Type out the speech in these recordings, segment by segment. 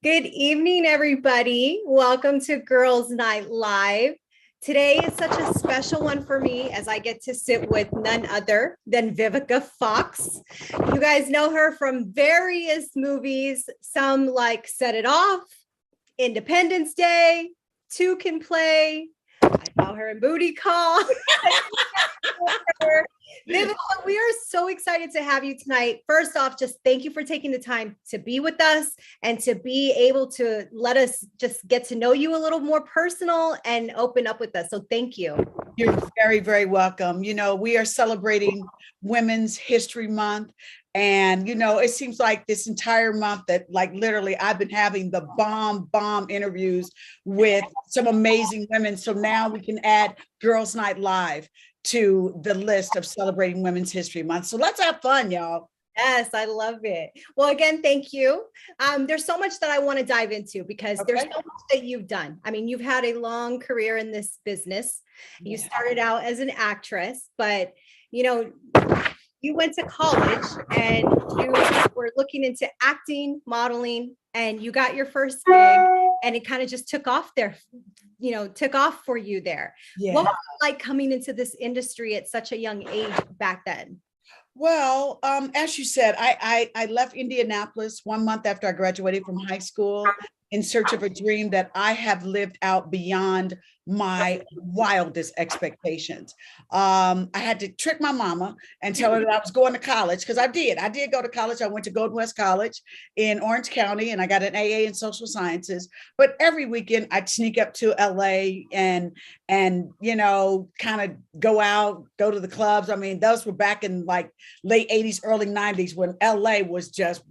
Good evening, everybody. Welcome to Girls Night Live. Today is such a special one for me as I get to sit with none other than Vivica Fox. You guys know her from various movies, some like Set It Off, Independence Day, Two Can Play. I saw her in Booty Call. Vivica, we are so excited to have you tonight. First off, just thank you for taking the time to be with us and to be able to let us just get to know you a little more personal and open up with us. So thank you. You're very, very welcome. We are celebrating Women's History Month. And, it seems like this entire month that literally I've been having the bomb interviews with some amazing women. So now we can add Girls Night Live to the list of celebrating Women's History Month. So let's have fun, y'all. Yes, I love it. Well, again, thank you. There's so much that I want to dive into because there's so much that you've done. I mean, you've had a long career in this business. You started out as an actress, but you went to college and you were looking into acting, modeling, and you got your first gig and it kind of just took off there, took off for you there. Yeah. What was it like coming into this industry at such a young age back then? Well, as you said, I left Indianapolis 1 month after I graduated from high school in search of a dream that I have lived out beyond my wildest expectations. I had to trick my mama and tell her that I was going to college, because I did go to college. I went to Golden West College in Orange County and I got an AA in social sciences. But every weekend I'd sneak up to LA and kind of go out, go to the clubs. I mean, those were back in like late 80s, early 90s when LA was just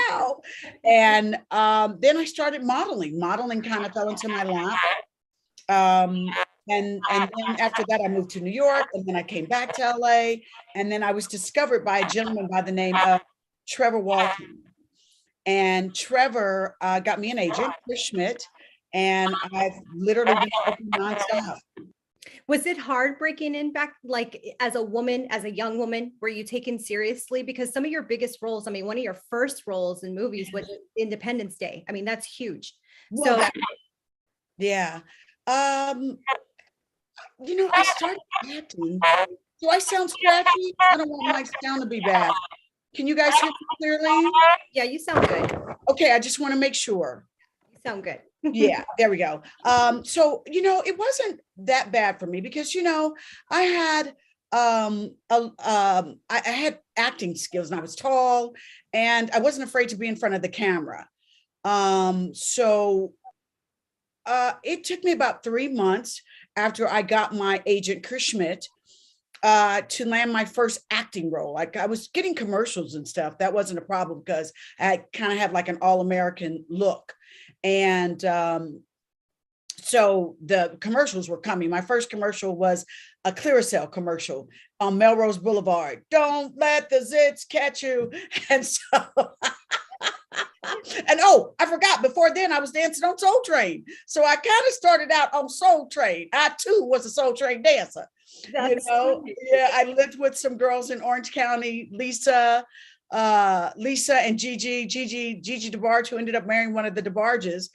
wow. And then I started modeling. Modeling kind of fell into my lap. And then after that, I moved to New York, and then I came back to LA, and then I was discovered by a gentleman by the name of Trevor Walton. And Trevor got me an agent, Chris Schmidt, and I've literally been working nonstop. Was it hard breaking in back, like as a woman, as a young woman, were you taken seriously? Because some of your biggest roles, I mean, one of your first roles in movies was Independence Day. I mean, that's huge. Well, yeah. I started acting. Do I sound scratchy? I don't want my sound to be bad. Can you guys hear me clearly? Yeah, you sound good. Okay, I just want to make sure. You sound good. Yeah, there we go. So, it wasn't that bad for me because, I had I had acting skills and I was tall and I wasn't afraid to be in front of the camera. It took me about 3 months after I got my agent, Chris Schmidt, to land my first acting role. Like I was getting commercials and stuff. That wasn't a problem because I kind of had like an all-American look. And so the commercials were coming. My first commercial was a Clearasil commercial on Melrose Boulevard. Don't let the zits catch you. And so, and I forgot, before then I was dancing on Soul Train. So I kind of started out on Soul Train. I too was a Soul Train dancer. Funny. Yeah, I lived with some girls in Orange County, Lisa and Gigi DeBarge, who ended up marrying one of the DeBarges.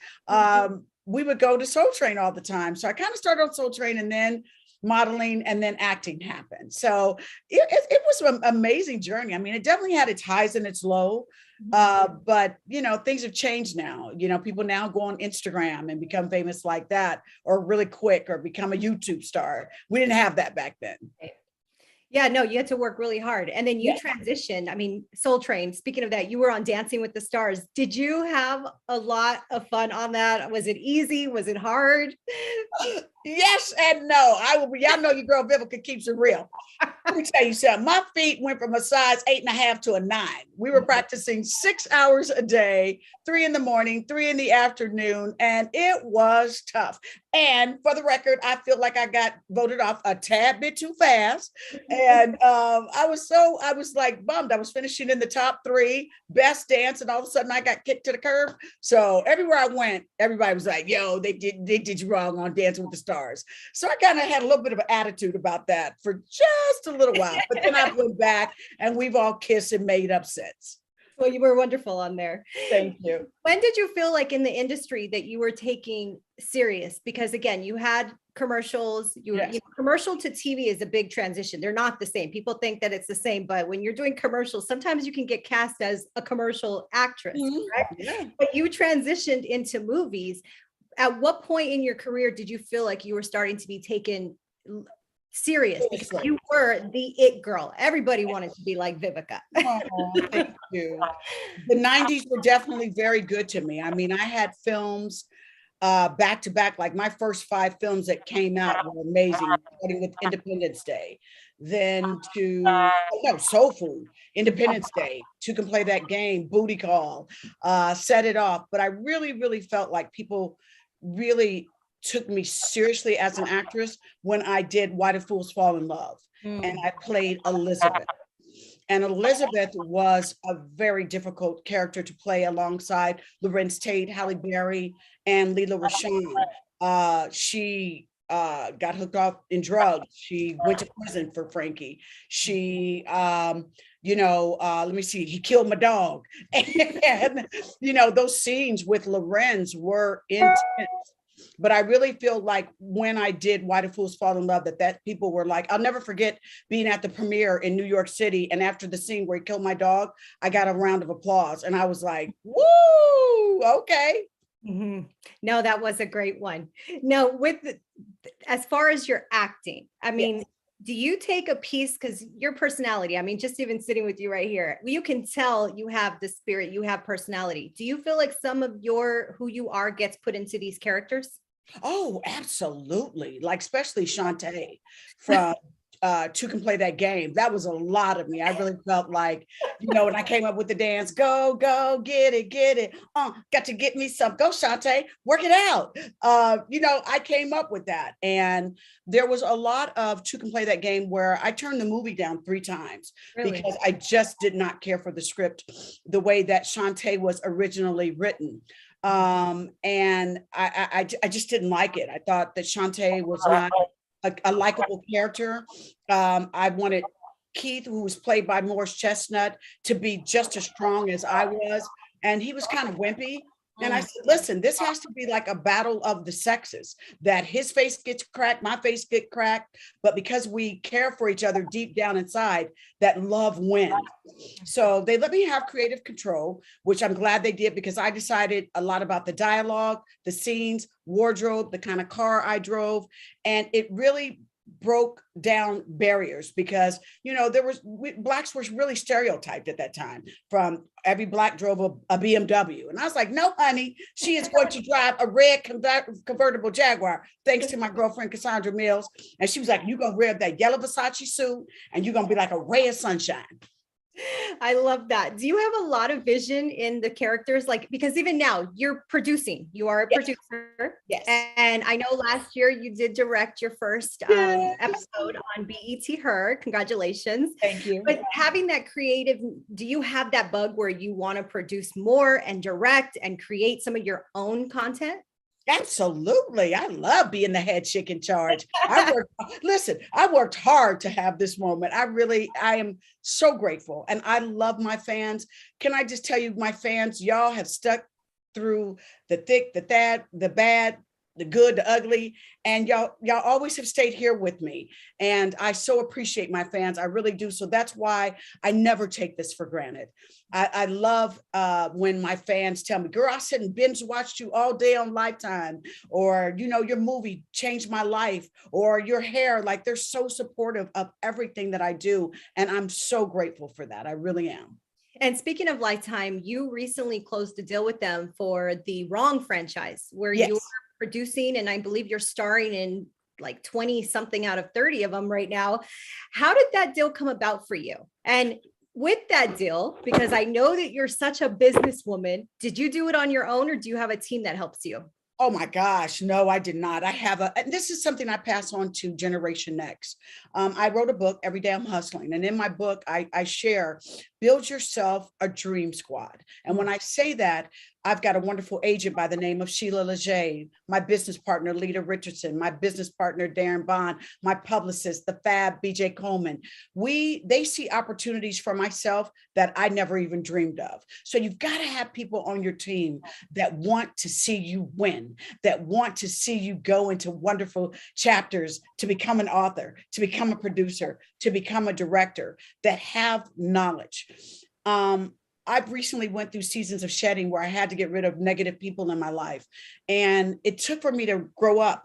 We would go to Soul Train all the time. So I kind of started on Soul Train and then modeling and then acting happened. So it was an amazing journey. I mean, it definitely had its highs and its lows. But things have changed now. People now go on Instagram and become famous like that, or really quick, or become a YouTube star. We didn't have that back then. Yeah, no, you had to work really hard. And then you transitioned. I mean, Soul Train, speaking of that, you were on Dancing with the Stars. Did you have a lot of fun on that? Was it easy? Was it hard? Yes and no. Y'all know your girl Vivica keeps it real. Let me tell you something. My feet went from a size 8.5 to a 9. We were practicing 6 hours a day, 3 in the morning, 3 in the afternoon, and it was tough. And for the record, I feel like I got voted off a tad bit too fast. And I was like bummed. I was finishing in the top 3 best dance, and all of a sudden I got kicked to the curb. So everywhere I went, everybody was like, yo, they did you wrong on Dancing with the Stars. So I kind of had a little bit of an attitude about that for just a little while, but then I went back and we've all kissed and made up since. Well, you were wonderful on there. Thank you. When did you feel like in the industry that you were taking serious? Because again, you had commercials, Yes. commercial to TV is a big transition. They're not the same. People think that it's the same, but when you're doing commercials, sometimes you can get cast as a commercial actress, right? Yeah. But you transitioned into movies. At what point in your career did you feel like you were starting to be taken serious? Because you were the it girl. Everybody wanted to be like Vivica. Oh, thank you. The 90s were definitely very good to me. I mean, I had films back to back, like my first 5 films that came out were amazing, starting with Independence Day, then to Soul Food, Independence Day, Two Can Play That Game, Booty Call, Set It Off. But I really, really felt like people really took me seriously as an actress when I did Why Do Fools Fall in Love? And I played Elizabeth. And Elizabeth was a very difficult character to play alongside Lorenz Tate, Halle Berry, and Leela Rashawn. She got hooked up in drugs. She went to prison for Frankie. She, let me see, he killed my dog. And, those scenes with Lorenz were intense. But I really feel like when I did Why Do Fools Fall in Love, that people were like, I'll never forget being at the premiere in New York City. And after the scene where he killed my dog, I got a round of applause. And I was like, woo, okay. Mm-hmm. No, that was a great one. Now, as far as your acting, I mean, yes. Do you take a piece, because your personality, I mean, just even sitting with you right here, you can tell you have the spirit, you have personality. Do you feel like some of who you are gets put into these characters? Oh, absolutely. Like, especially Shantae from Two Can Play That Game. That was a lot of me. I really felt like, when I came up with the dance, go, get it. Got to get me some. Go, Shantae, work it out. I came up with that. And there was a lot of Two Can Play That Game where I turned the movie down 3 times because I just did not care for the script the way that Shantae was originally written. And I just didn't like it. I thought that Shantae was not a likable character. I wanted Keith, who was played by Morris Chestnut, to be just as strong as I was. And he was kind of wimpy. And I said, listen, this has to be like a battle of the sexes, that his face gets cracked, my face gets cracked. But because we care for each other deep down inside, that love wins. So they let me have creative control, which I'm glad they did, because I decided a lot about the dialogue, the scenes, wardrobe, the kind of car I drove. And it really broke down barriers because, Blacks were really stereotyped at that time. From every Black drove a BMW. And I was like, no, honey, she is going to drive a red convertible Jaguar, thanks to my girlfriend, Cassandra Mills. And she was like, you're going to wear that yellow Versace suit and you're going to be like a ray of sunshine. I love that. Do you have a lot of vision in the characters? Like, because even now you're producing, you are a producer. Yes. And I know last year you did direct your first episode on BET Her. Congratulations. Thank you. But having that creative, do you have that bug where you want to produce more and direct and create some of your own content? Absolutely. I love being the head chick in charge. I worked hard to have this moment. I am so grateful. And I love my fans. Can I just tell you, my fans, y'all have stuck through the thick, the bad, the good, the ugly, and y'all always have stayed here with me. And I so appreciate my fans. I really do. So that's why I never take this for granted. I love when my fans tell me, girl, I sit and binge watched you all day on Lifetime, or, your movie changed my life, or your hair. Like, they're so supportive of everything that I do. And I'm so grateful for that. I really am. And speaking of Lifetime, you recently closed a deal with them for the Wrong franchise, where you are producing, and I believe you're starring in like 20 something out of 30 of them right now. How did that deal come about for you? And with that deal, because I know that you're such a businesswoman, did you do it on your own, or do you have a team that helps you? Oh my gosh, no, I did not. And this is something I pass on to Generation Next. I wrote a book, Every Day I'm Hustling. And in my book, I share build yourself a dream squad. And when I say that, I've got a wonderful agent by the name of Sheila Leger, my business partner, Lita Richardson, my business partner, Darren Bond, my publicist, the Fab, BJ Coleman. They see opportunities for myself that I never even dreamed of. So you've got to have people on your team that want to see you win, that want to see you go into wonderful chapters, to become an author, to become a producer, to become a director, that have knowledge. I've recently went through seasons of shedding where I had to get rid of negative people in my life. And it took for me to grow up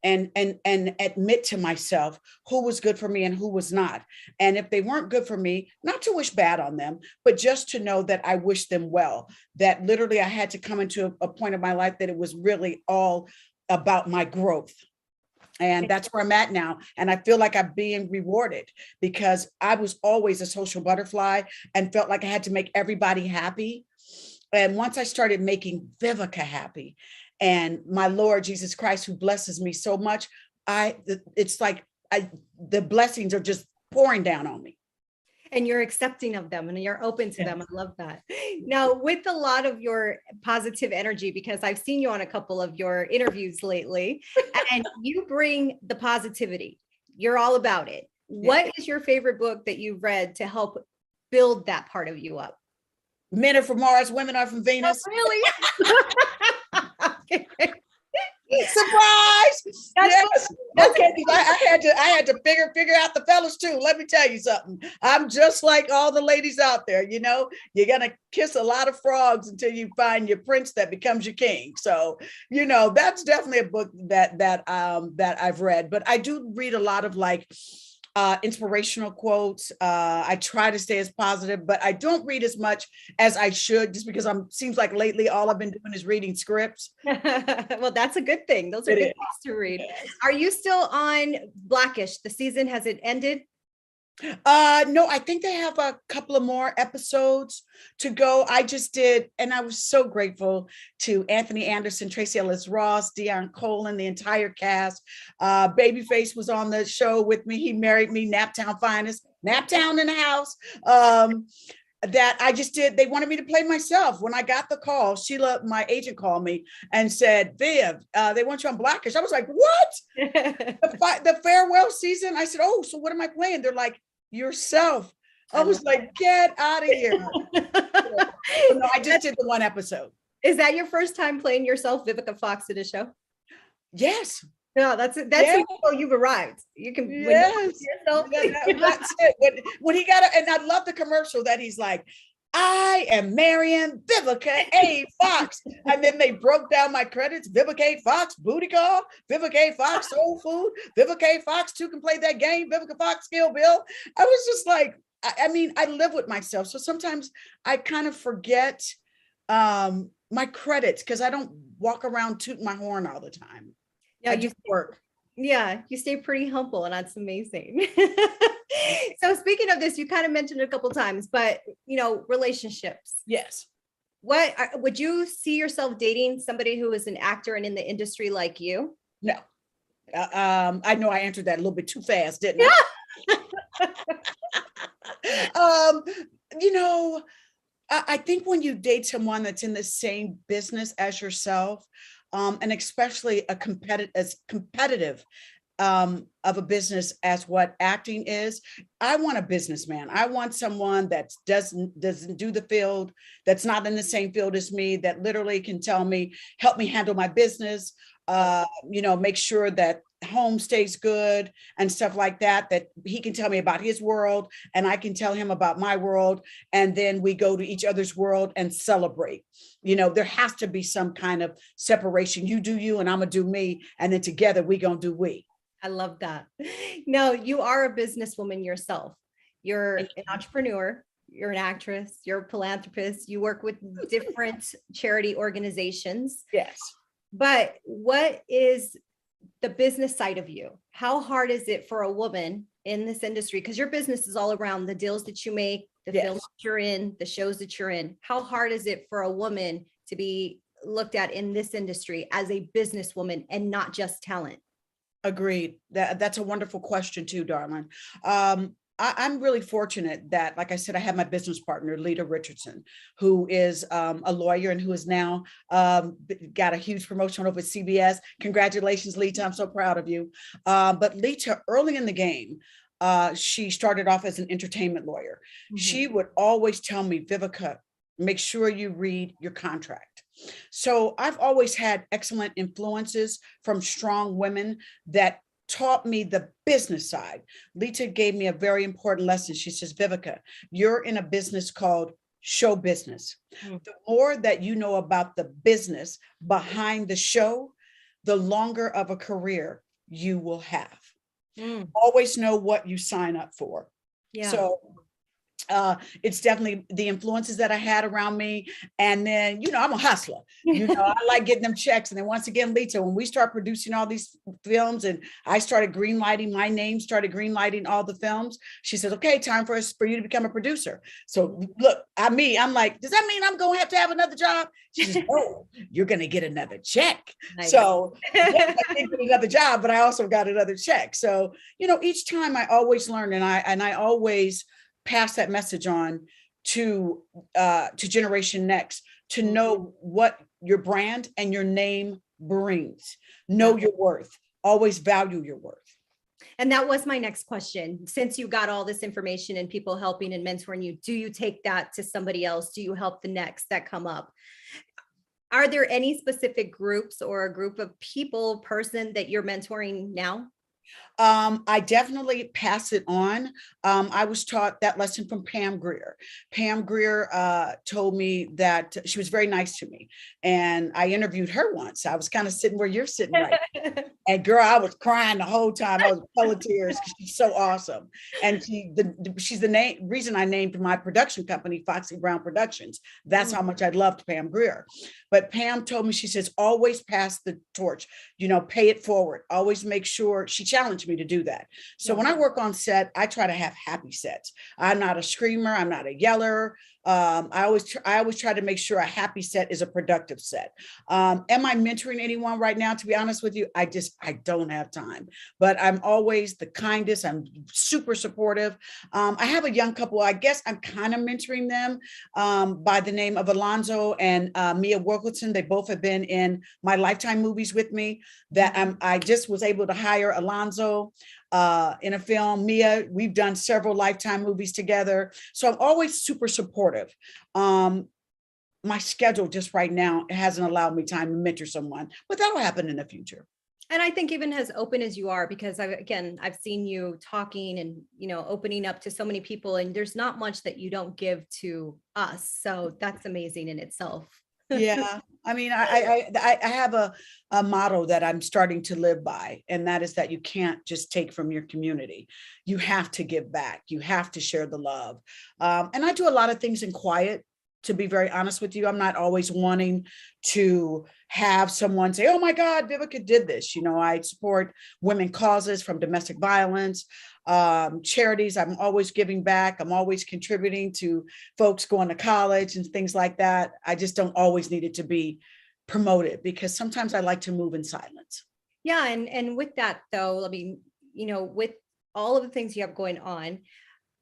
and admit to myself who was good for me and who was not. And if they weren't good for me, not to wish bad on them, but just to know that I wish them well, that literally I had to come into a point of my life that it was really all about my growth. And that's where I'm at now. And I feel like I'm being rewarded, because I was always a social butterfly and felt like I had to make everybody happy. And once I started making Vivica happy, and my Lord Jesus Christ, who blesses me so much, it's like the blessings are just pouring down on me. And you're accepting of them and you're open to them. I love that. Now, with a lot of your positive energy, because I've seen you on a couple of your interviews lately, and you bring the positivity. You're all about it. What is your favorite book that you've read to help build that part of you up? Men are from Mars, women are from Venus. Oh, really? Surprise! Yes. Okay. I had to figure out the fellas too. Let me tell you something. I'm just like all the ladies out there. You know, you're gonna kiss a lot of frogs until you find your prince that becomes your king. So, you know, that's definitely a book that I've read. But I do read a lot of like inspirational quotes. I try to stay as positive, but I don't read as much as I should, just because seems like lately all I've been doing is reading scripts. Well, that's a good thing. Those are good things to read. Are you still on Blackish? The season, has it ended? No, I think they have a couple of more episodes to go. I just did, and I was so grateful to Anthony Anderson, Tracy Ellis Ross, Dion Colin, the entire cast. Babyface was on the show with me. He married me, Naptown Finest, Naptown in the house. That I just did. They wanted me to play myself. When I got the call, Sheila, my agent, called me and said, Viv, they want you on Blackish. I was like, what? The farewell season? I said, oh, so what am I playing? They're like, yourself. I was like, get out of here. No, I just did the one episode. Is that your first time playing yourself, Vivica Fox, in a show? Yes. No, that's how you've arrived. You can that's it. When he got and I love the commercial that he's like, I am marrying Vivica A. Fox. And then they broke down my credits. Vivica A. Fox, Booty Call, Vivica A. Fox, Soul Food, Vivica A. Fox, 2 Can Play That Game, Vivica Fox, Kill Bill. I was just like, I mean, I live with myself. So sometimes I kind of forget my credits, because I don't walk around tooting my horn all the time. Yeah, you work. Yeah, you stay pretty humble, and that's amazing. So speaking of this, you kind of mentioned it a couple of times, but you know, relationships. Yes. What would you see yourself dating somebody who is an actor and in the industry like you? No. I know I answered that a little bit too fast, didn't I? You know, I think when you date someone that's in the same business as yourself, and especially as competitive of a business as what acting is, I want a businessman. I want someone that doesn't do the field, that's not in the same field as me, that literally can help me handle my business, you know, make sure that home stays good and stuff like that, that he can tell me about his world and I can tell him about my world. And then we go to each other's world and celebrate. You know, there has to be some kind of separation. You do you and I'm gonna do me. And then together we gonna do we. I love that. No, you are a businesswoman yourself. You're an entrepreneur. You're an actress. You're a philanthropist. You work with different charity organizations. Yes. But what is the business side of you? How hard is it for a woman in this industry? Because your business is all around the deals that you make, the films that you're in, the shows that you're in. How hard is it for a woman to be looked at in this industry as a businesswoman and not just talent? Agreed. That's a wonderful question too, darling. I'm really fortunate that, like I said, I have my business partner, Lita Richardson, who is a lawyer and who is now got a huge promotion over at CBS. Congratulations, Lita. I'm so proud of you. But Lita, early in the game, she started off as an entertainment lawyer. Mm-hmm. She would always tell me, Vivica, make sure you read your contract. So I've always had excellent influences from strong women that taught me the business side. Lita gave me a very important lesson. She says, Vivica, you're in a business called show business. Mm. The more that you know about the business behind the show, the longer of a career you will have. Mm. Always know what you sign up for. Yeah. So it's definitely the influences that I had around me. And then, I'm a hustler, I like getting them checks. And then once again, Lita, when we start producing all these films and I started greenlighting, my name started greenlighting all the films. She said, okay, time for you to become a producer. So look, I'm like, does that mean I'm going to have another job? She says, oh, you're going to get another check. Nice. So I didn't get another job, but I also got another check. So, each time I always learn, and I always pass that message on to Generation Next to know what your brand and your name brings. Know your worth. Always value your worth. And that was my next question. Since you got all this information and people helping and mentoring you, do you take that to somebody else? Do you help the next that come up? Are there any specific groups or a group of people, person that you're mentoring now? I definitely pass it on. I was taught that lesson from Pam Grier. Pam Grier told me that she was very nice to me. And I interviewed her once. I was kind of sitting where you're sitting right now. And girl, I was crying the whole time. I was full of tears because she's so awesome. And she's the reason I named my production company, Foxy Brown Productions. That's how much I loved Pam Grier. But Pam told me, she says, always pass the torch, pay it forward. Always make sure. She challenged me to do that. So when I work on set, I try to have happy sets. I'm not a screamer. I'm not a yeller. I always try to make sure a happy set is a productive set. Am I mentoring anyone right now? To be honest with you, I don't have time, but I'm always the kindest. I'm super supportive. I have a young couple. I guess I'm kind of mentoring them by the name of Alonzo and Mia Wilkinson. They both have been in my Lifetime movies with me. That I just was able to hire Alonzo in a film. Mia, we've done several Lifetime movies together. So I'm always super supportive. My schedule just right now hasn't allowed me time to mentor someone, but that'll happen in the future. And I think even as open as you are, because I've seen you talking and, opening up to so many people, and there's not much that you don't give to us. So that's amazing in itself. Yeah. I mean, I have a motto that I'm starting to live by, and that is that you can't just take from your community. You have to give back. You have to share the love. And I do a lot of things in quiet, to be very honest with you. I'm not always wanting to have someone say, oh my God, Vivica did this. I support women causes from domestic violence, charities. I'm always giving back. I'm always contributing to folks going to college and things like that. I just don't always need it to be promoted, because sometimes I like to move in silence. Yeah. And with that though, I mean, with all of the things you have going on,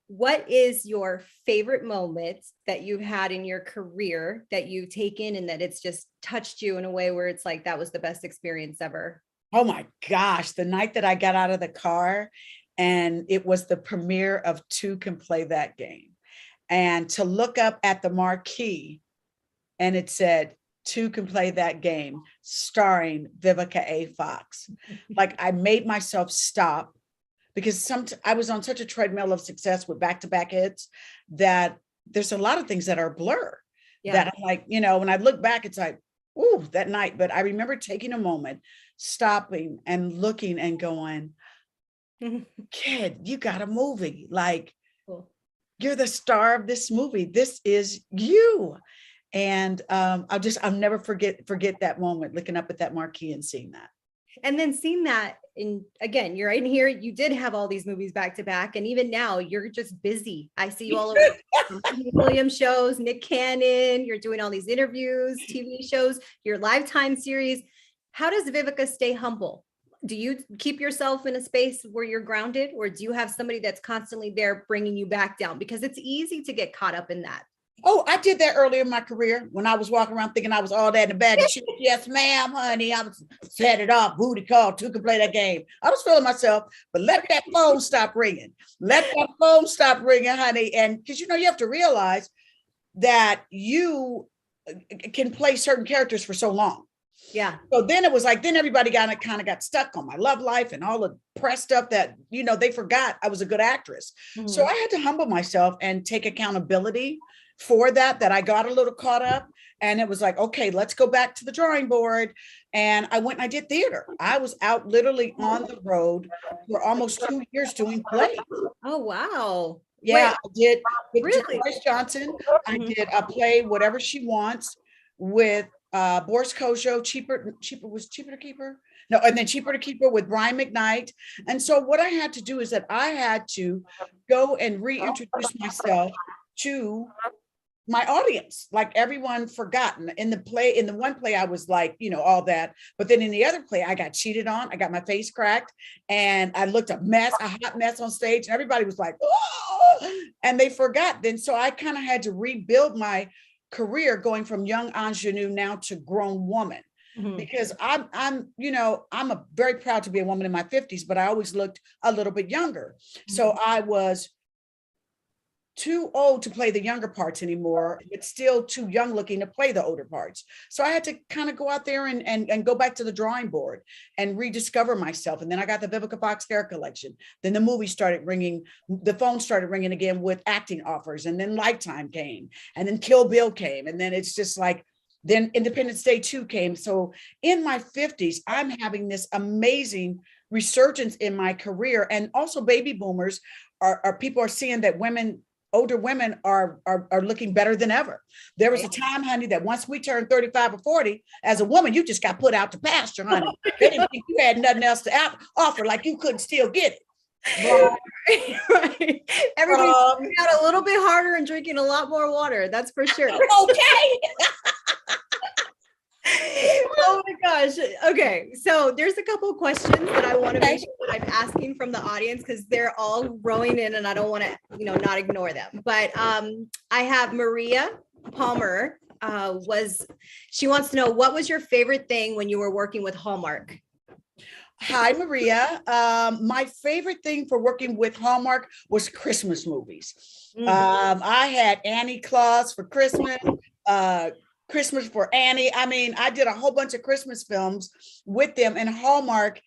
what is your favorite moment that you've had in your career that you've taken and that it's just touched you in a way where it's like, that was the best experience ever? Oh my gosh, the night that I got out of the car and it was the premiere of Two Can Play That Game. And to look up at the marquee and it said, Two Can Play That Game, starring Vivica A. Fox. Like, I made myself stop, because I was on such a treadmill of success with back-to-back hits that there's a lot of things that are a blur. Yeah. That I'm like, when I look back, it's like, ooh, that night. But I remember taking a moment, stopping and looking and going, kid, you got a movie. Like, cool. You're the star of this movie. This is you. And I'll never forget that moment, looking up at that marquee and seeing that. And then seeing that, again, you're in here, you did have all these movies back to back. And even now you're just busy. I see you all over Williams shows, Nick Cannon, you're doing all these interviews, TV shows, your Lifetime series. How does Vivica stay humble? do you keep yourself in a space where you're grounded, or do you have somebody that's constantly there bringing you back down? Because it's easy to get caught up in that. Oh, I did that earlier in my career when I was walking around thinking I was all that in the bag of shit. Yes, ma'am, honey. I was set it up, booty call, two can play that game. I was feeling myself, but let that phone stop ringing. Let that phone stop ringing, honey. And because, you know, you have to realize that you can play certain characters for so long. Yeah. So then it was like, then everybody kind of got stuck on my love life and all the press stuff that, you know, they forgot I was a good actress. Mm-hmm. So I had to humble myself and take accountability for that I got a little caught up. And it was like, okay, let's go back to the drawing board. And I went and I did theater. I was out literally on the road for almost 2 years doing plays. Oh, wow. Yeah, I did. Really? Boris Johnson. I did a play, Whatever She Wants, with Boris Kojo, cheaper to keep her. No, and then Cheaper to Keep Her with Brian McKnight. And so what I had to do is that I had to go and reintroduce myself to my audience, like everyone forgotten. In the one play, I was like, you know, all that. But then in the other play, I got cheated on. I got my face cracked and I looked a hot mess on stage. And everybody was like, oh, and they forgot. Then so I kind of had to rebuild my career going from young ingenue now to grown woman. Mm-hmm. Because I'm very proud to be a woman in my 50s, but I always looked a little bit younger. Mm-hmm. So I was too old to play the younger parts anymore, but still too young looking to play the older parts. So I had to kind of go out there and go back to the drawing board and rediscover myself. And then I got the Vivica Fox hair collection. Then the movie started ringing, the phone started ringing again with acting offers. And then Lifetime came, and then Kill Bill came. And then it's just like, then Independence Day 2 came. So in my 50s, I'm having this amazing resurgence in my career. And also baby boomers are people are seeing that older women are looking better than ever. There was a time, honey, that once we turned 35 or 40, as a woman, you just got put out to pasture, honey. They didn't think you had nothing else to offer, like you couldn't still get it. Right. Everybody's out a little bit harder and drinking a lot more water. That's for sure. Okay. Oh my gosh. Okay. So there's a couple of questions that I want to make sure that I'm asking from the audience, because they're all rowing in and I don't want to, not ignore them. But I have Maria Palmer. She wants to know, what was your favorite thing when you were working with Hallmark? Hi, Maria. My favorite thing for working with Hallmark was Christmas movies. Mm-hmm. I had Annie Claus for Christmas, Christmas for Annie. I mean, I did a whole bunch of Christmas films with them, and Hallmark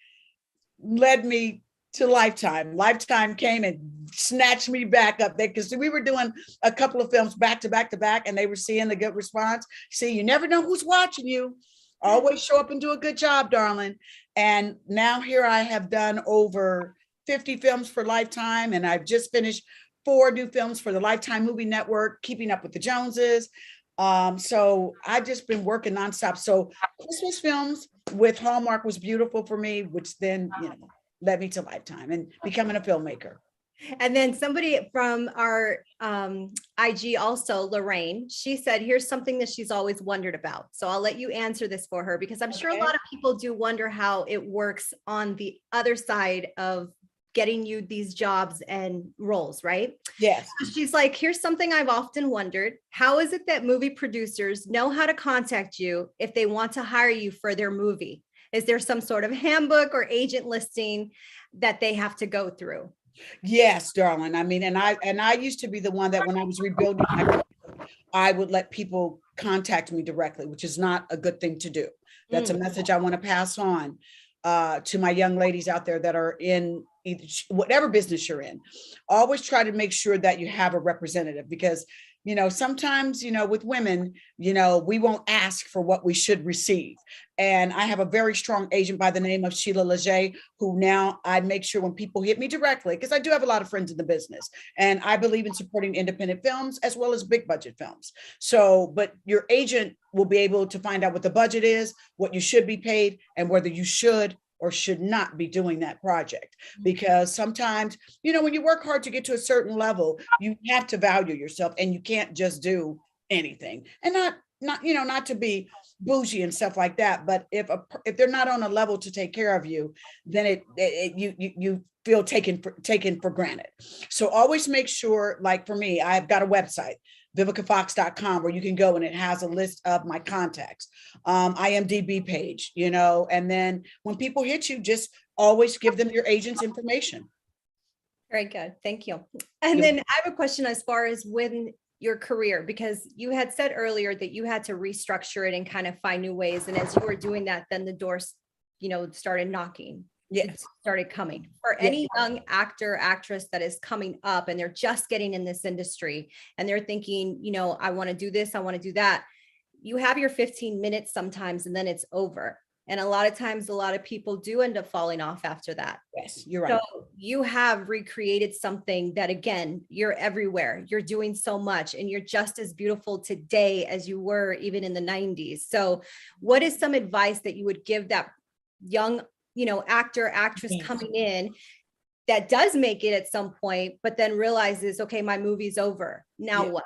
led me to Lifetime. Lifetime came and snatched me back up there, because we were doing a couple of films back to back to back, and they were seeing the good response. See, you never know who's watching you. Always show up and do a good job, darling. And now here I have done over 50 films for Lifetime, and I've just finished 4 new films for the Lifetime Movie Network, Keeping Up with the Joneses. So I've just been working nonstop. So Christmas films with Hallmark was beautiful for me, which then, led me to Lifetime and becoming a filmmaker. And then somebody from our IG also, Lorraine, she said, here's something that she's always wondered about. So I'll let you answer this for her, because I'm sure a lot of people do wonder how it works on the other side of getting you these jobs and roles, right? Yes. She's like, here's something I've often wondered. How is it that movie producers know how to contact you if they want to hire you for their movie? Is there some sort of handbook or agent listing that they have to go through? Yes, darling. I mean, and I used to be the one that when I was rebuilding, I would let people contact me directly, which is not a good thing to do. That's a message I want to pass on to my young ladies out there that are in whatever business you're in. Always try to make sure that you have a representative, because sometimes, with women, we won't ask for what we should receive. And I have a very strong agent by the name of Sheila Leger, who now I make sure when people hit me directly, because I do have a lot of friends in the business, and I believe in supporting independent films as well as big budget films. So, but your agent will be able to find out what the budget is, what you should be paid, and whether you should or should not be doing that project. Because sometimes, when you work hard to get to a certain level, you have to value yourself, and you can't just do anything. And not, not to be bougie and stuff like that, but if they're not on a level to take care of you, then you feel taken for granted. So always make sure, like for me, I've got a website, vivicafox.com, where you can go and it has a list of my contacts, IMDb page, and then when people hit you, just always give them your agent's information. Very good. Thank you. And then I have a question as far as when your career, because you had said earlier that you had to restructure it and kind of find new ways. And as you were doing that, then the doors, started knocking. Yes. Started coming. For any young actor, actress that is coming up and they're just getting in this industry and they're thinking, I want to do this, I want to do that. You have your 15 minutes sometimes and then it's over. And a lot of times, a lot of people do end up falling off after that. Yes, you're right. So you have recreated something that, again, you're everywhere. You're doing so much and you're just as beautiful today as you were even in the 90s. So what is some advice that you would give that young, actor, actress coming in that does make it at some point, but then realizes, okay, my movie's over. Now what?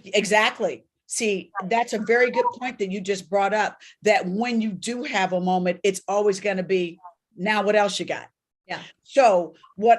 Exactly. See, that's a very good point that you just brought up, that when you do have a moment, it's always going to be, now what else you got? Yeah. So what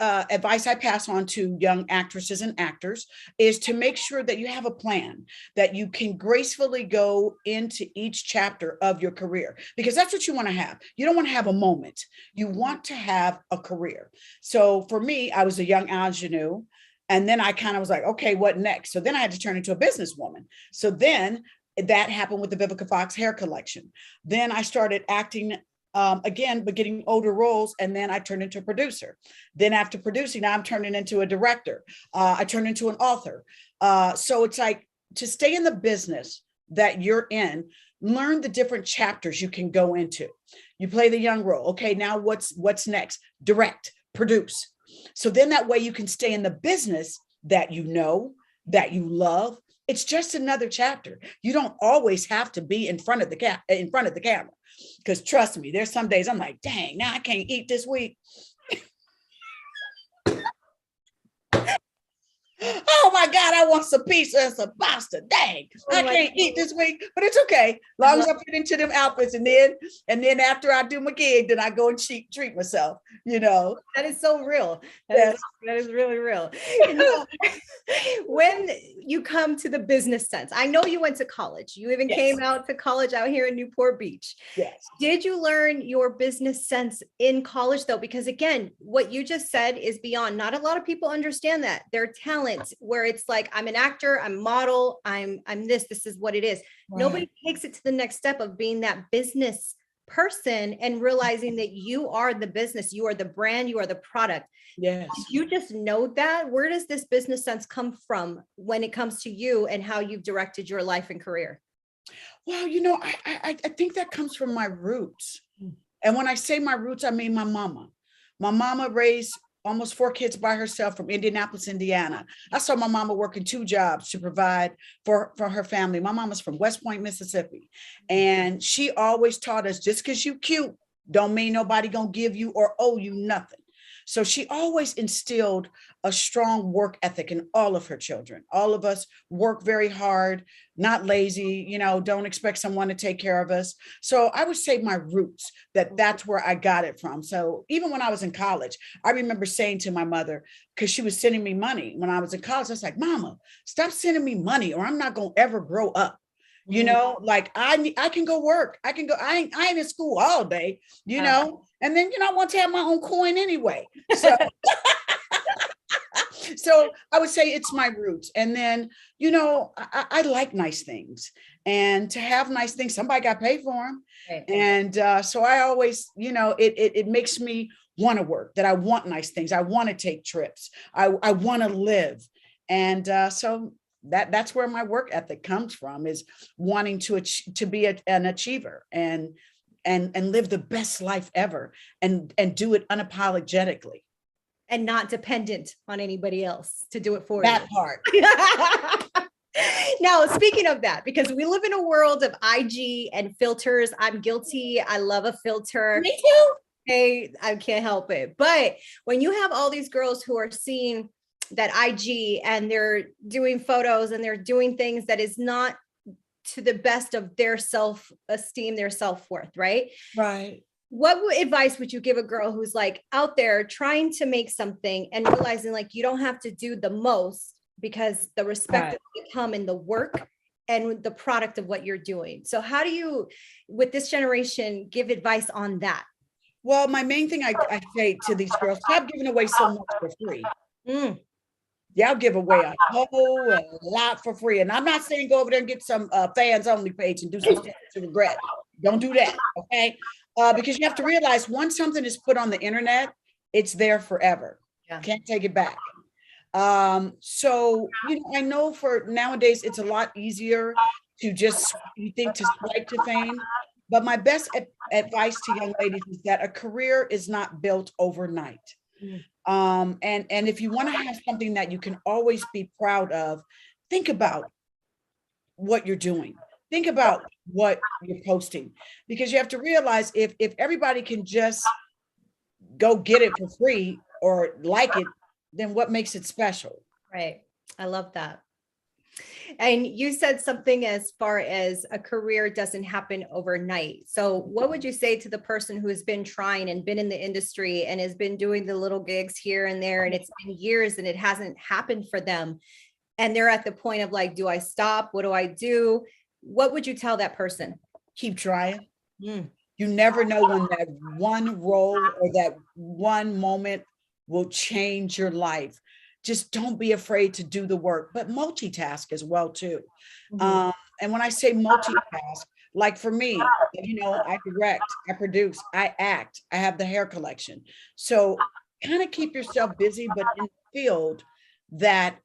advice I pass on to young actresses and actors is to make sure that you have a plan, that you can gracefully go into each chapter of your career, because that's what you want to have. You don't want to have a moment. You want to have a career. So for me, I was a young ingenue. And then I kind of was like, okay, what next? So then I had to turn into a businesswoman. So then that happened with the Vivica Fox hair collection. Then I started acting again, but getting older roles. And then I turned into a producer. Then after producing, now I'm turning into a director. I turned into an author. So it's like, to stay in the business that you're in, learn the different chapters you can go into. You play the young role. Okay, now what's next? Direct, produce. So then that way you can stay in the business that that you love. It's just another chapter. You don't always have to be in front of the camera. Because trust me, there's some days I'm like, dang, now I can't eat this week. Oh my God, I want some pizza and some pasta. Dang, I can't eat this week, but it's okay. As long as I fit into them outfits, and then after I do my gig, then I go and treat myself, That is so real. That is really real. When you come to the business sense, I know you went to college. You even came out to college out here in Newport Beach. Yes. Did you learn your business sense in college though? Because again, what you just said is beyond. Not a lot of people understand that. Their talent, where it's like, I'm an actor, I'm a model, I'm this is what it is. Right. Nobody takes it to the next step of being that business person and realizing that you are the business, you are the brand, you are the product. Yes. You just know that. Where does this business sense come from when it comes to you and how you've directed your life and career? Well, I think that comes from my roots. And when I say my roots, I mean my mama. My mama raised almost 4 kids by herself from Indianapolis, Indiana. I saw my mama working 2 jobs to provide for her family. My mama's from West Point, Mississippi. And she always taught us, just because you cute, don't mean nobody gonna give you or owe you nothing. So she always instilled a strong work ethic in all of her children. All of us work very hard, not lazy, don't expect someone to take care of us. So I would say my roots, that's where I got it from. So even when I was in college, I remember saying to my mother, because she was sending me money when I was in college, I was like, Mama, stop sending me money or I'm not going to ever grow up. Like I can go work. I can go. I ain't in school all day, and then, I want to have my own coin anyway. So, so I would say it's my roots. And then, I like nice things, and to have nice things, somebody got paid for them. Right. And so I always, it makes me want to work, that I want nice things. I want to take trips. I want to live. And so that's where my work ethic comes from, is wanting to be an achiever and live the best life ever and do it unapologetically. And not dependent on anybody else to do it for that part. Now, speaking of that, because we live in a world of IG and filters, I'm guilty. I love a filter. Me too. Hey, I can't help it. But when you have all these girls who are seeing that IG and they're doing photos and they're doing things that is not to the best of their self-esteem, their self-worth, right? Right. What advice would you give a girl who's like out there trying to make something and realizing like you don't have to do the most because the respect will come in the work and the product of what you're doing? So how do you, with this generation, give advice on that? Well, my main thing I say to these girls, stop giving away so much for free. Y'all give away a whole lot for free. And I'm not saying go over there and get some fans only page and do some stuff to regret. Don't do that, okay? Because you have to realize once something is put on the internet, it's there forever. Can't take it back. So, I know for nowadays, it's a lot easier to just, you think, to swipe to fame. But my best advice to young ladies is that a career is not built overnight. And if you want to have something that you can always be proud of, think about what you're doing. Think about what you're posting, because you have to realize if everybody can just go get it for free or like it, then what makes it special? Right. I love that. And you said something as far as a career doesn't happen overnight. So what would you say to the person who has been trying and been in the industry and has been doing the little gigs here and there, and it's been years and it hasn't happened for them, and they're at the point of like, do I stop? What do I do? What would you tell that person? Keep trying. You never know when that one role or that one moment will change your life. Just don't be afraid to do the work, but multitask as well too. And when I say multitask, like for me, I direct, I produce, I act, I have the hair collection. So kind of keep yourself busy, but in the field that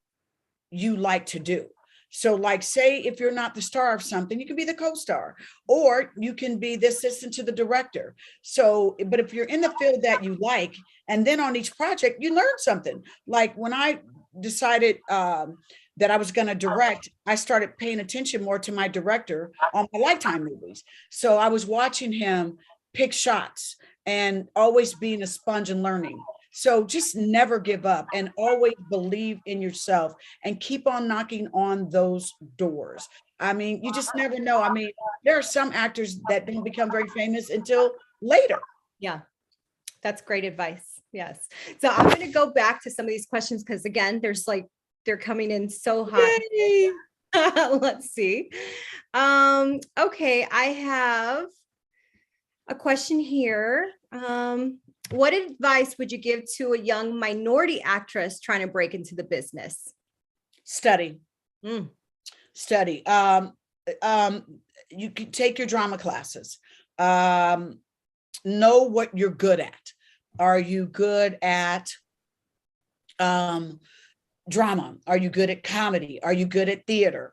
you like to do. So like, say if you're not the star of something, you can be the co-star, or you can be the assistant to the director. So, but if you're in the field that you like, and then on each project, you learn something. Like when I decided that I was going to direct, I started paying attention more to my director on my Lifetime movies. So I was watching him pick shots and always being a sponge and learning. So just never give up and always believe in yourself and keep on knocking on those doors. I mean, you just never know. I mean, there are some actors that don't become very famous until later. Yeah, that's great advice. Yes. So I'm going to go back to some of these questions because again, they're coming in so hot. Let's see. Okay, I have a question here. What advice would you give to a young minority actress trying to break into the business? Study. Study. You can take your drama classes. Know what you're good at. Are you good at drama? Are you good at comedy? Are you good at theater?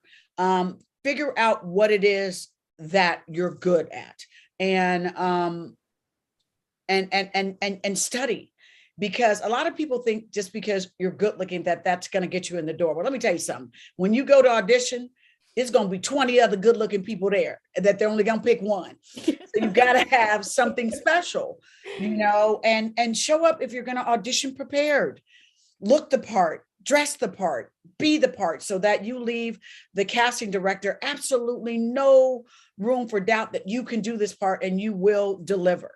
Figure out what it is that you're good at, and study, because a lot of people think just because you're good looking that's going to get you in the door. Well, let me tell you something. When you go to audition, it's going to be 20 other good looking people there that they're only going to pick one. So you got to have something special, and show up if you're going to audition prepared. Look the part, dress the part, be the part, so that you leave the casting director absolutely no room for doubt that you can do this part and you will deliver.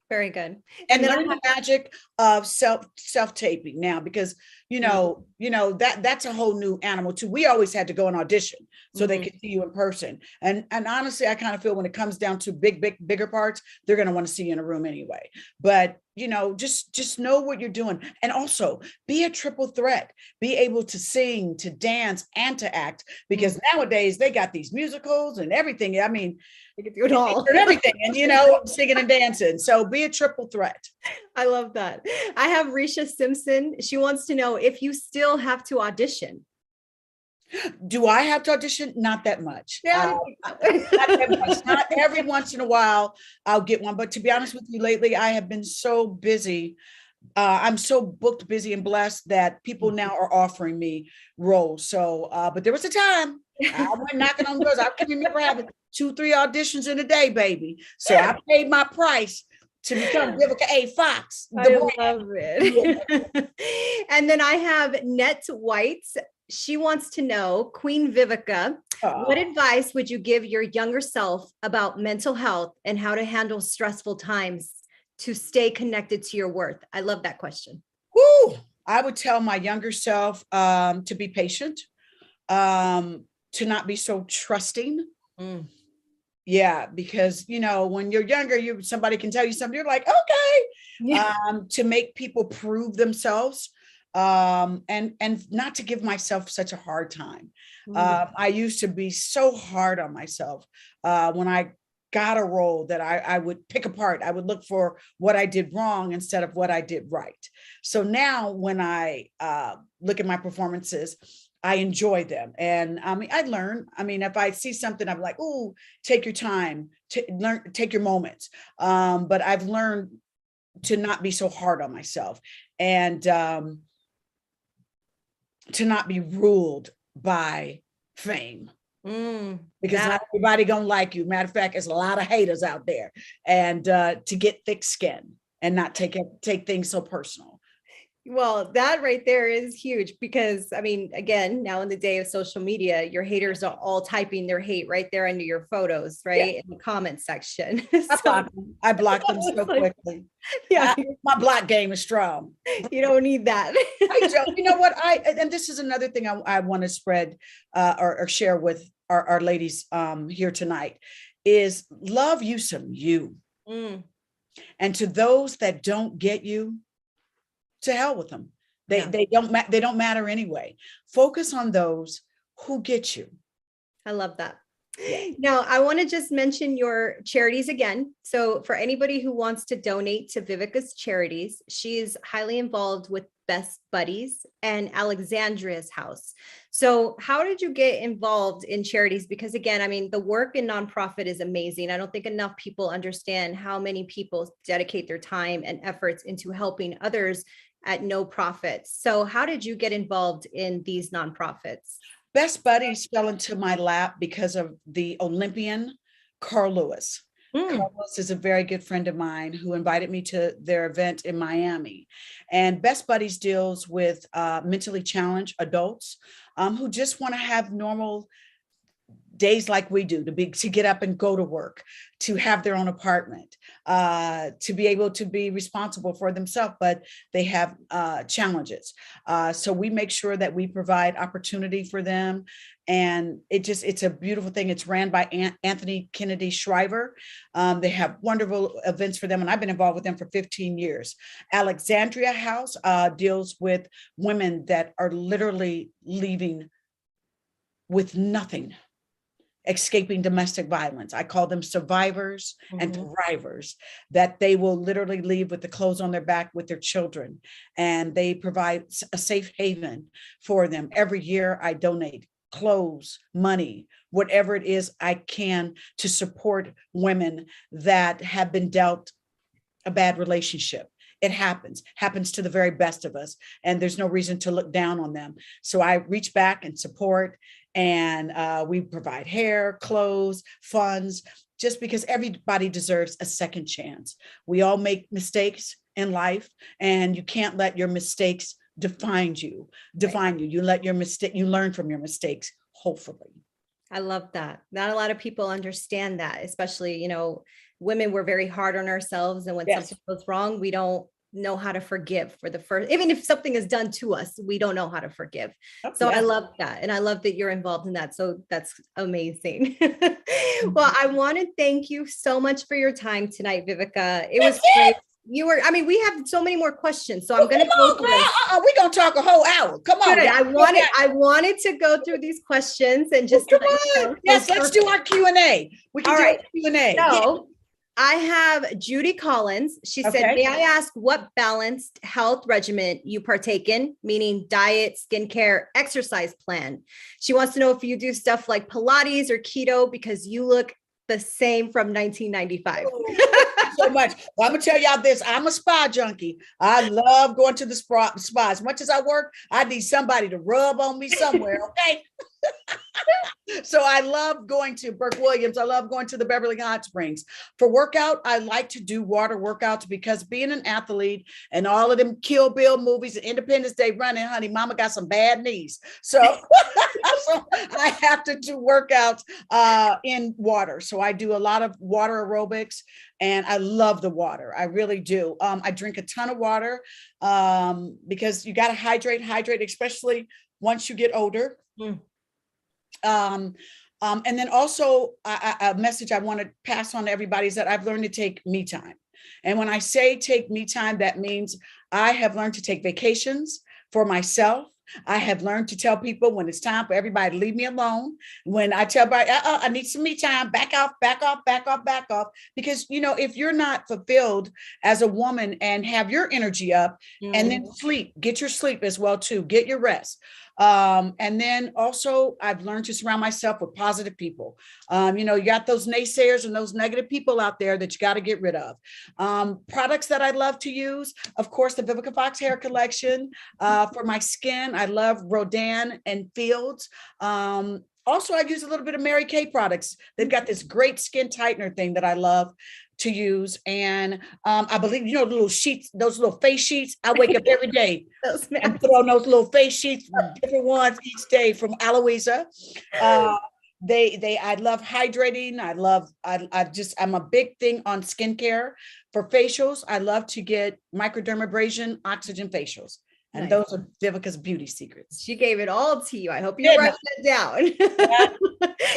Very good. And learn the magic of self-taping now, because that's a whole new animal too. We always had to go and audition so they could see you in person. And honestly, I kind of feel when it comes down to bigger parts, they're going to want to see you in a room anyway. But just know what you're doing. And also be a triple threat. Be able to sing, to dance, and to act, because nowadays they got these musicals and everything. I mean, they can do it all. Everything, and singing and dancing. So be a triple threat. I love that. I have Risha Simpson. She wants to know if you still have to audition. Do I have to audition? Not that much. Yeah, not that much. Not every once in a while I'll get one. But to be honest with you, lately I have been so busy. I'm so booked, busy, and blessed that people now are offering me roles. So, but there was a time I went knocking on doors. I can remember having 2-3 auditions in a day, baby. So I paid my price to become Vivica A. Fox. I love it. And then I have Net White. She wants to know, Queen Vivica, what advice would you give your younger self about mental health and how to handle stressful times to stay connected to your worth? I love that question. Woo! I would tell my younger self to be patient, to not be so trusting. Mm. Yeah, because when you're younger, somebody can tell you something, you're like, okay. Yeah. To make people prove themselves, and not to give myself such a hard time. I used to be so hard on myself when I got a role that I would pick apart. I would look for what I did wrong instead of what I did right. So now when I look at my performances, I enjoy them. And I learn. If I see something, I'm like, oh, take your time, take your moments. But I've learned to not be so hard on myself, and to not be ruled by fame. Because not everybody gonna like you. Matter of fact, there's a lot of haters out there. And to get thick skin and not take things so personal. Well, that right there is huge because, again, now in the day of social media, your haters are all typing their hate right there under your photos, right? In the comment section. I block them so quickly. Yeah. My block game is strong. You don't need that. You know what? And this is another thing I want to spread or share with our ladies here tonight is love you some you. And to those that don't get you, to hell with them. They don't matter anyway. Focus on those who get you. I love that. Now, I want to just mention your charities again. So for anybody who wants to donate to Vivica's charities, she is highly involved with Best Buddies and Alexandria's House. So how did you get involved in charities? Because again, the work in nonprofit is amazing. I don't think enough people understand how many people dedicate their time and efforts into helping others at no profits. So how did you get involved in these nonprofits? Best Buddies fell into my lap because of the Olympian Carl Lewis. Carl Lewis is a very good friend of mine who invited me to their event in Miami. And Best Buddies deals with mentally challenged adults who just want to have normal days like we do, to get up and go to work, to have their own apartment, to be able to be responsible for themselves, but they have challenges. So we make sure that we provide opportunity for them. And it's a beautiful thing. It's ran by Anthony Kennedy Shriver. They have wonderful events for them. And I've been involved with them for 15 years. Alexandria House deals with women that are literally leaving with nothing, escaping domestic violence. I call them survivors and thrivers, that they will literally leave with the clothes on their back with their children. And they provide a safe haven for them. Every year I donate clothes, money, whatever it is I can to support women that have been dealt a bad relationship. It happens to the very best of us. And there's no reason to look down on them. So I reach back and support. And we provide hair, clothes, funds, just because everybody deserves a second chance. We all make mistakes in life, and you can't let your mistakes define you. You learn from your mistakes, hopefully. I love that. Not a lot of people understand that, especially, women, we're very hard on ourselves. And when something goes wrong, we don't know how to forgive even if something is done to us, we don't know how to forgive. So I love that. And I love that you're involved in that. So that's amazing. Well, I want to thank you so much for your time tonight, Vivica. It was great. We have so many more questions, so I'm going to go through them. We're going to talk a whole hour. Come on. Good. I wanted to go through these questions and just. Yes, let's do our Q&A. We can do our Q&A. So, I have Judy Collins. She said, may I ask what balanced health regimen you partake in, meaning diet, skincare, exercise plan? She wants to know if you do stuff like Pilates or keto because you look the same from 1995. So much. Well, I'm gonna tell y'all this. I'm a spa junkie. I love going to the spa. As much as I work, I need somebody to rub on me somewhere. Okay. So I love going to Burke Williams. I love going to the Beverly Hot Springs. For workout, I like to do water workouts because being an athlete and all of them Kill Bill movies and Independence Day running, honey, mama got some bad knees. So, so I have to do workouts in water. So I do a lot of water aerobics and I love the water. I really do. I drink a ton of water because you got to hydrate, especially once you get older. Mm. And then also a message I want to pass on to everybody is that I've learned to take me time. And when I say take me time, that means I have learned to take vacations for myself. I have learned to tell people when it's time for everybody to leave me alone. When I tell everybody, I need some me time, back off. Because, you know, if you're not fulfilled as a woman and have your energy up and then sleep, get your sleep as well too, get your rest. And then also I've learned to surround myself with positive people. You know, you got those naysayers and those negative people out there that you got to get rid of. Products that I love to use, of course, the Vivica Fox hair collection. For my skin, I love Rodan and Fields. Also, I use a little bit of Mary Kay products. They've got this great skin tightener thing that I love to use. And I believe, you know, little sheets, those little face sheets, I wake up every day and put on those little face sheets, different ones each day from Aloisa. I love hydrating. I'm a big thing on skincare. For facials, I love to get microdermabrasion oxygen facials. And nice. Those are Vivica's beauty secrets. She gave it all to you. I hope you write that down.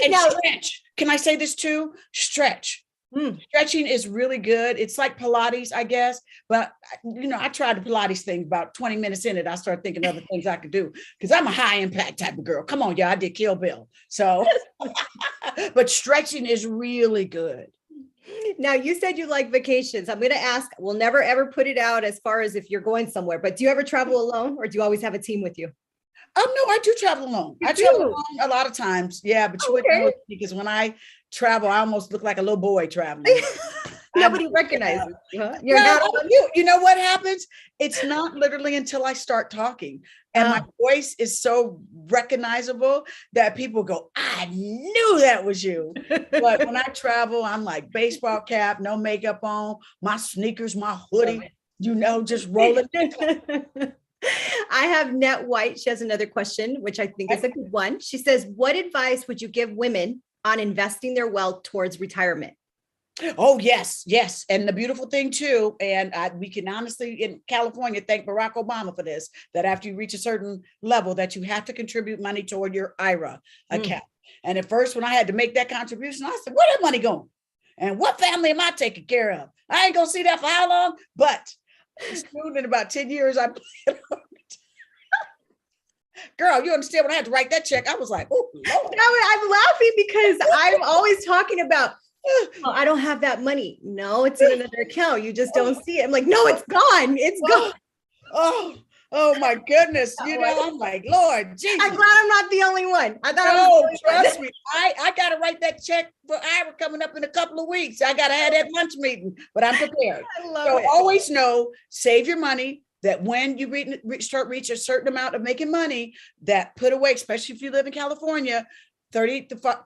And now, stretch. Can I say this too? Stretch. Stretching is really good. It's like Pilates, I guess. But, you know, I tried the Pilates thing about 20 minutes in it. I started thinking of other things I could do because I'm a high impact type of girl. Come on, y'all. I did Kill Bill. So, but stretching is really good. Now, you said you like vacations. I'm going to ask, we'll never, ever put it out as far as if you're going somewhere, but do you ever travel alone or do you always have a team with you? No, I do travel alone. I travel alone a lot of times. Yeah, but you wouldn't know it because when I travel, I almost look like a little boy traveling. Nobody recognizes you. Huh? You know what happens? It's not literally until I start talking and my voice is so recognizable that people go, I knew that was you. But when I travel, I'm like baseball cap, no makeup on, my sneakers, my hoodie, you know, just rolling. I have Net White. She has another question, which I think is a good one. She says, what advice would you give women on investing their wealth towards retirement? Oh, yes. And the beautiful thing too, and we can honestly in California thank Barack Obama for this, that after you reach a certain level that you have to contribute money toward your IRA account. And at first, when I had to make that contribution, I said, where that money going? And what family am I taking care of? I ain't going to see that for how long, but soon in about 10 years, I girl, you understand when I had to write that check, I was like, oh, Lord. I'm laughing because I'm always talking about, oh, I don't have that money. No, it's in another account. You just don't see it. I'm like, no, it's gone. It's gone. Oh my goodness. You know, I'm like, Lord Jesus. I'm glad I'm not the only one. I thought trust me. I got to write that check for Ira coming up in a couple of weeks. I got to have that lunch meeting, but I'm prepared. I love it. Always know, save your money. That when you start reach a certain amount of making money, that put away, especially if you live in California, 35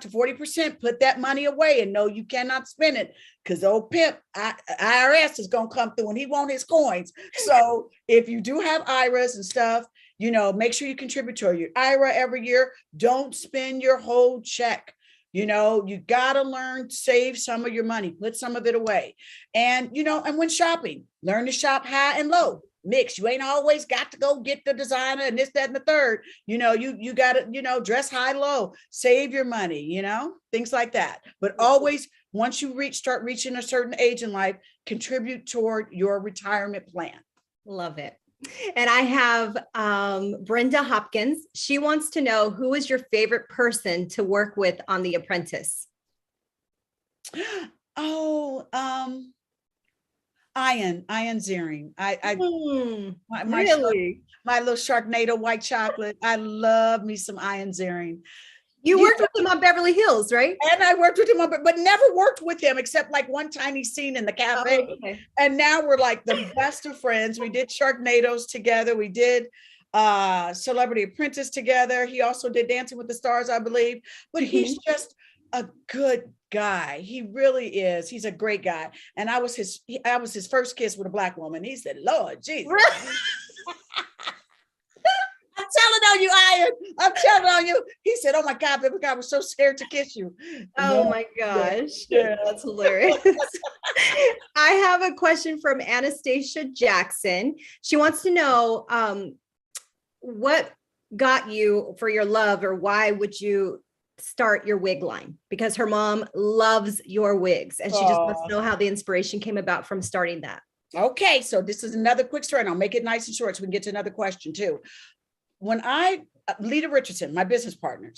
to 40%, put that money away and know you cannot spend it because old pimp IRS is going to come through and he want his coins. So if you do have IRAs and stuff, you know, make sure you contribute to your IRA every year. Don't spend your whole check. You know, you got to learn to save some of your money, put some of it away. And, you know, and when shopping, learn to shop high and low. Mix. You ain't always got to go get the designer and this, that, and the third. You know, you got to, you know, dress high, low, save your money, you know, things like that. But always, once you start reaching a certain age in life, contribute toward your retirement plan. Love it. And I have Brenda Hopkins. She wants to know, who is your favorite person to work with on The Apprentice? Ian Ziering. Really? My little Sharknado white chocolate. I love me some Ian Ziering. You worked with him on Beverly Hills, right? And I worked with him but never worked with him except like one tiny scene in the cafe. Oh, okay. And now we're like the best of friends. We did Sharknadoes together. We did Celebrity Apprentice together. He also did Dancing with the Stars, I believe, but he's just a good guy. He really is. He's a great guy. And I was his first kiss with a Black woman. He said, Lord Jesus. I'm telling on you, Ian. I'm telling on you. He said, oh my God, Vivica, I was so scared to kiss you. Oh my gosh. Yeah. That's hilarious. I have a question from Anastasia Jackson. She wants to know what got you for your love, or why would you start your wig line? Because her mom loves your wigs and she just wants to know how the inspiration came about from starting that. Okay, so this is another quick story, and I'll make it nice and short so we can get to another question too. When Lita Richardson, my business partner,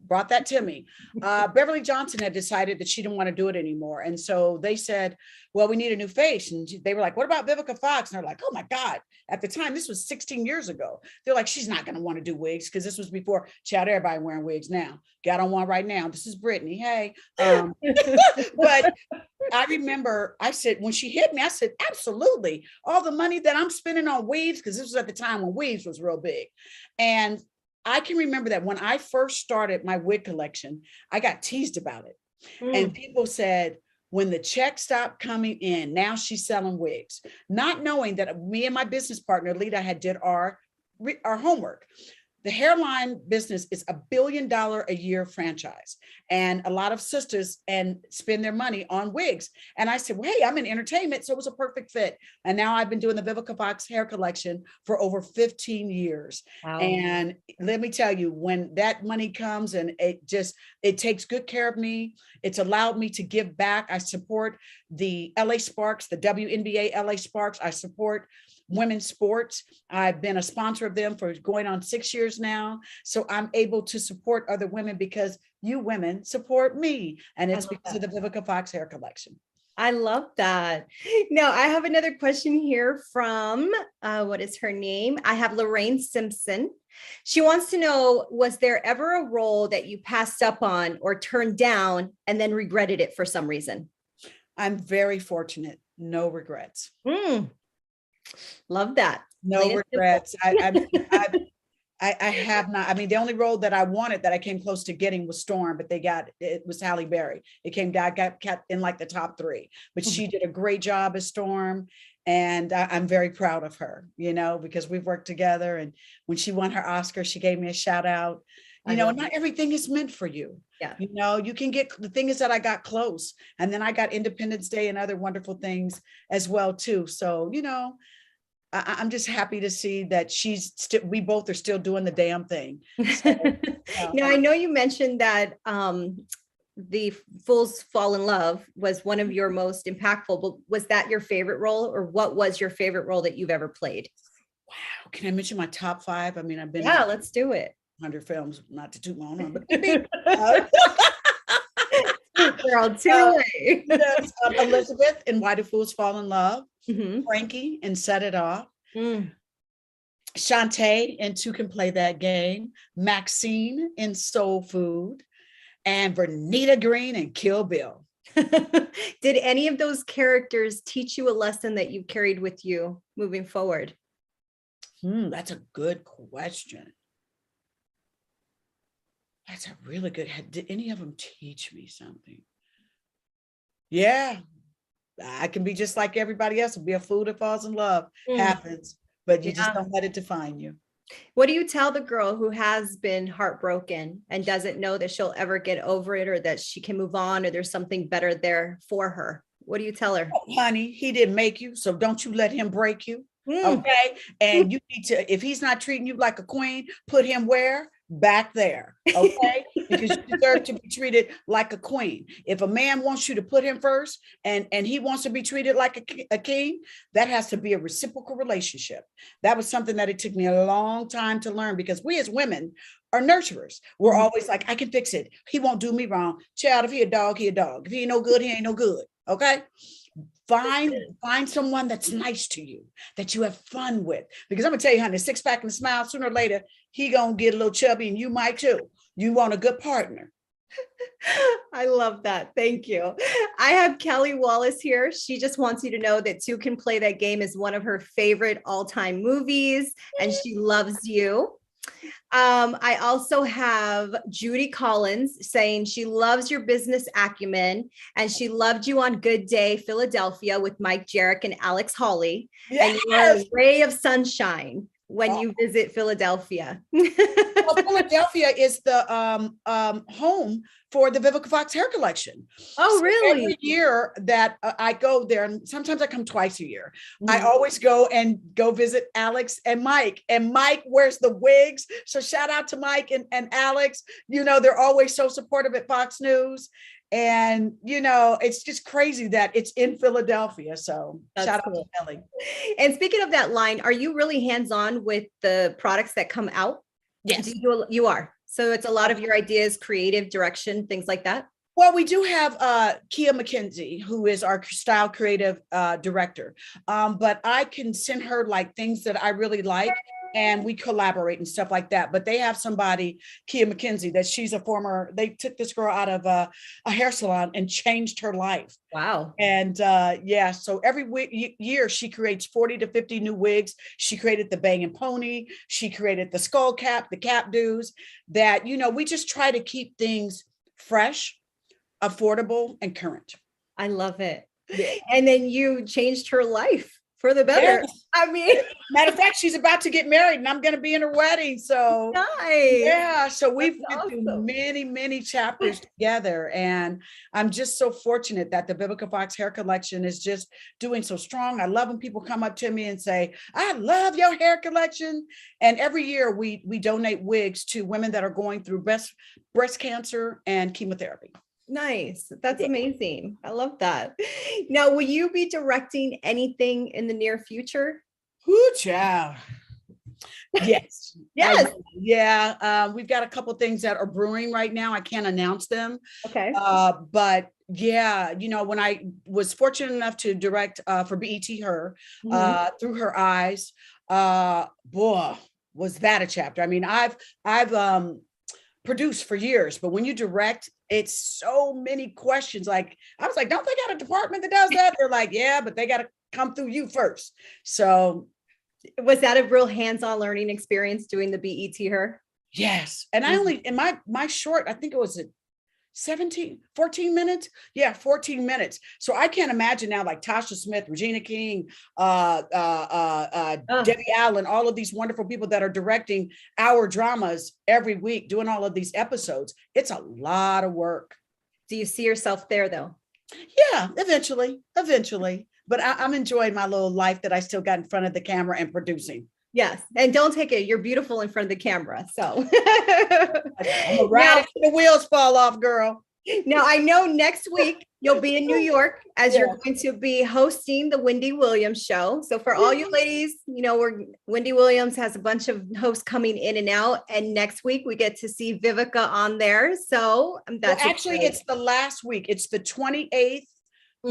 brought that to me. Beverly Johnson had decided that she didn't want to do it anymore. And so they said, well, we need a new face. And they were like, what about Vivica Fox? And they're like, oh my God. At the time, this was 16 years ago. They're like, she's not going to want to do wigs, because this was before everybody wearing wigs now. Got on one right now. This is Brittany. Hey. But I remember I said, when she hit me, I said, absolutely. All the money that I'm spending on weaves, because this was at the time when weaves was real big. And I can remember that when I first started my wig collection, I got teased about it. And people said, when the check stopped coming in, now she's selling wigs, not knowing that me and my business partner, Lita, had did our homework. The hairline business is $1 billion a year franchise, and a lot of sisters spend their money on wigs. And I said, well, hey, I'm in entertainment, so it was a perfect fit. And now I've been doing the Vivica Fox hair collection for over 15 years. Wow. And let me tell you, when that money comes, and it takes good care of me, it's allowed me to give back. I support the LA Sparks, the WNBA LA Sparks. I support women's sports. I've been a sponsor of them for going on 6 years now. So I'm able to support other women because you women support me. And it's because of the Vivica Fox hair collection. I love that. Now I have another question here from, what is her name? I have Lorraine Simpson. She wants to know, was there ever a role that you passed up on or turned down and then regretted it for some reason? I'm very fortunate. No regrets. Love that. No regrets. I have not. I mean, the only role that I wanted that I came close to getting was Storm, but it was Halle Berry. I got kept in like the top 3, but she did a great job as Storm. And I'm very proud of her, because we've worked together. And when she won her Oscar, she gave me a shout out. Not everything is meant for you. Yeah. You can get, the thing is that I got close, and then I got Independence Day and other wonderful things as well too. So, I'm just happy to see that we both are still doing the damn thing. So, Now, I know you mentioned that the Fools Fall in Love was one of your most impactful, but was that your favorite role, or what was your favorite role that you've ever played? Wow. Can I mention my top 5? I mean, I've been let's do it. 100 films, not to toot my own horn, but girl, yes, Elizabeth in Why Do Fools Fall in Love, Frankie in Set It Off, Shantae in Two Can Play That Game, Maxine in Soul Food, and Vernita Green in Kill Bill. Did any of those characters teach you a lesson that you carried with you moving forward? That's a good question. That's a really good. Did any of them teach me something? Yeah, I can be just like everybody else and be a fool that falls in love. Happens, but you just don't let it define you. What do you tell the girl who has been heartbroken and doesn't know that she'll ever get over it, or that she can move on, or there's something better there for her? What do you tell her? Oh, honey, he didn't make you, so don't you let him break you. Okay. And you need to, if he's not treating you like a queen, put him where? Back there. Okay. Because you deserve to be treated like a queen. If a man wants you to put him first and he wants to be treated like a king, that has to be a reciprocal relationship. That was something that it took me a long time to learn, because we as women are nurturers. We're always like, I can fix it. He won't do me wrong. Child, if he a dog, he a dog. If he ain't no good, he ain't no good. Okay. Find someone that's nice to you, that you have fun with. Because I'm gonna tell you, honey, 6-pack and a smile, sooner or later, he gonna get a little chubby, and you might too. You want a good partner. I love that. Thank you. I have Kelly Wallace here. She just wants you to know that Two Can Play That Game is one of her favorite all-time movies, and she loves you. I also have Judy Collins saying she loves your business acumen and she loved you on Good Day Philadelphia with Mike Jarek and Alex Hawley. Yes. And you're a ray of sunshine when you visit Philadelphia. Well, Philadelphia is the home for the Vivica Fox hair collection. Oh, So really? every year that I go there, and sometimes I come twice a year, I always go visit Alex and Mike. And Mike wears the wigs. So shout out to Mike and Alex. You know, they're always so supportive at Fox News. And, you know, it's just crazy that it's in Philadelphia. So shout out to Kelly. And speaking of that line, are you really hands-on with the products that come out? Yes. You are. So it's a lot of your ideas, creative direction, things like that. Well, we do have Kia McKenzie, who is our style creative director. But I can send her like things that I really like, and we collaborate and stuff like that. But they have somebody, Kia McKenzie, that they took this girl out of a hair salon and changed her life. Wow. And so every year she creates 40 to 50 new wigs. She created the bang and pony. She created the skull cap, the cap do's that, you know, we just try to keep things fresh, affordable, and current. I love it. Yeah. And then you changed her life for the better. Yes. I mean, matter of fact, she's about to get married and I'm going to be in her wedding. So nice. Yeah. So we've been awesome. through many, many chapters together. And I'm just so fortunate that the Vivica Fox hair collection is just doing so strong. I love when people come up to me and say, I love your hair collection. And every year we donate wigs to women that are going through breast cancer and chemotherapy. Nice. That's amazing. I love that. Now, will you be directing anything in the near future? Ooh, child. Yes. Yes. We've got a couple things that are brewing right now. I can't announce them. Okay. But yeah, you know, when I was fortunate enough to direct for BET Her Through Her Eyes, boy, was that a chapter. I mean, I've produced for years, but when you direct, it's so many questions. Like, I was like, don't they got a department that does that? They're like, yeah, but they got to come through you first. So was that a real hands-on learning experience doing the BET Her? Yes. And I only, in my short, I think it was 14 minutes. Yeah, 14 minutes. So I can't imagine now, like Tasha Smith, Regina King, Debbie Allen, all of these wonderful people that are directing our dramas every week, doing all of these episodes. It's a lot of work. Do you see yourself there though? Yeah, eventually. But I'm enjoying my little life that I still got in front of the camera and producing. Yes. And don't take it. You're beautiful in front of the camera. So I'm a ride the wheels fall off, girl. Now, I know next week you'll be in New York as you're going to be hosting the Wendy Williams show. So for all you ladies, you know, Wendy Williams has a bunch of hosts coming in and out. And next week we get to see Vivica on there. So that's actually, it's the last week. It's the 28th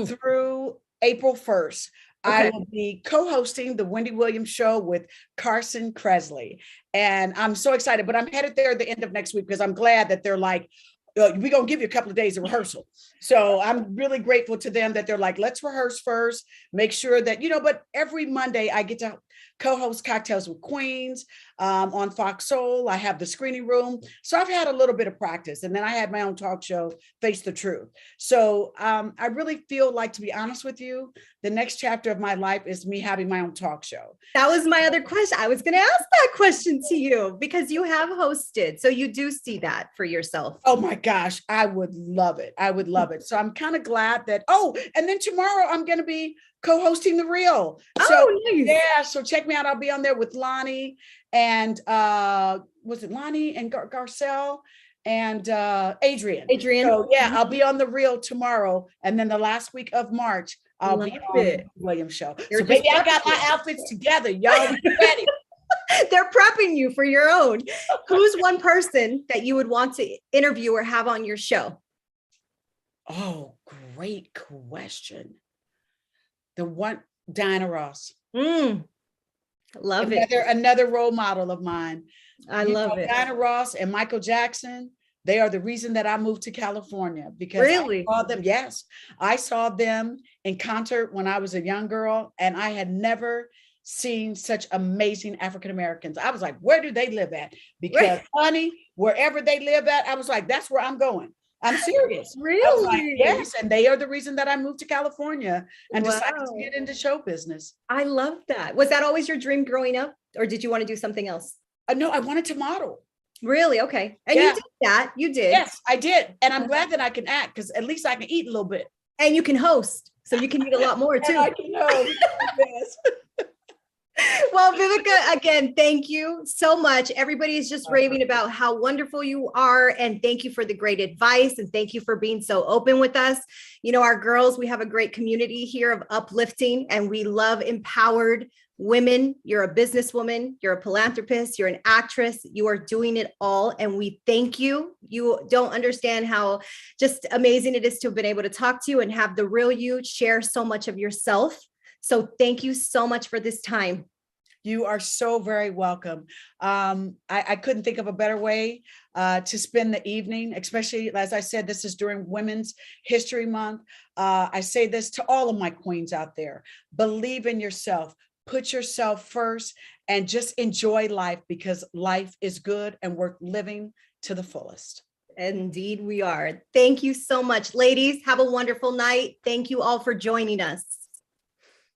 through April 1st. Okay. I will be co-hosting the Wendy Williams show with Carson Kresley. And I'm so excited, but I'm headed there at the end of next week because I'm glad that they're like, we're going to give you a couple of days of rehearsal. So I'm really grateful to them that they're like, let's rehearse first, make sure that, you know, but every Monday I get to co-host Cocktails with Queens on Fox Soul. I have the screening room. So I've had a little bit of practice, and then I had my own talk show, Face the Truth. So I really feel like, to be honest with you, the next chapter of my life is me having my own talk show. That was my other question. I was going to ask that question to you because you have hosted. So you do see that for yourself. Oh my gosh, I would love it. I would love it. So I'm kind of glad that, and then tomorrow I'm going to be co-hosting The Real. So nice. Yeah, so check me out. I'll be on there with Lonnie and was it Lonnie and Garcelle and Adrian. So yeah, I'll be on The Real tomorrow. And then the last week of March, I'll be on the Williams show. So baby, I got my outfits together. Y'all be ready. They're prepping you for your own. Who's one person that you would want to interview or have on your show? Oh, great question. The one, Diana Ross. Love it. Another role model of mine. I love it. Diana Ross and Michael Jackson. They are the reason that I moved to California, because Really? I saw them. Yes, I saw them in concert when I was a young girl, and I had never seen such amazing African Americans. I was like, where do they live at? Because honey, wherever they live at, I was like, that's where I'm going. I'm serious. I was like, Really? yes. And they are the reason that I moved to California and decided to Wow. get into show business. I love that. Was that always your dream growing up, or did you want to do something else? No, I wanted to model. Really? Okay. And you Yeah. did that. You did. Yes, I did. And I'm glad that I can act, because at least I can eat a little bit. And you can host. So you can eat a lot more And too. I can know. Yes. Well, Vivica, again, thank you so much. Everybody is just raving about how wonderful you are. And thank you for the great advice. And thank you for being so open with us. You know, our girls, we have a great community here of uplifting, and we love empowered women. You're a businesswoman, you're a philanthropist, you're an actress, you are doing it all. And we thank you. You don't understand how just amazing it is to have been able to talk to you and have the real you share so much of yourself. So thank you so much for this time. You are so very welcome. I couldn't think of a better way to spend the evening, especially, as I said, this is during Women's History Month. I say this to all of my queens out there: believe in yourself, put yourself first, and just enjoy life, because life is good and worth living to the fullest. Indeed, we are. Thank you so much, ladies. Have a wonderful night. Thank you all for joining us.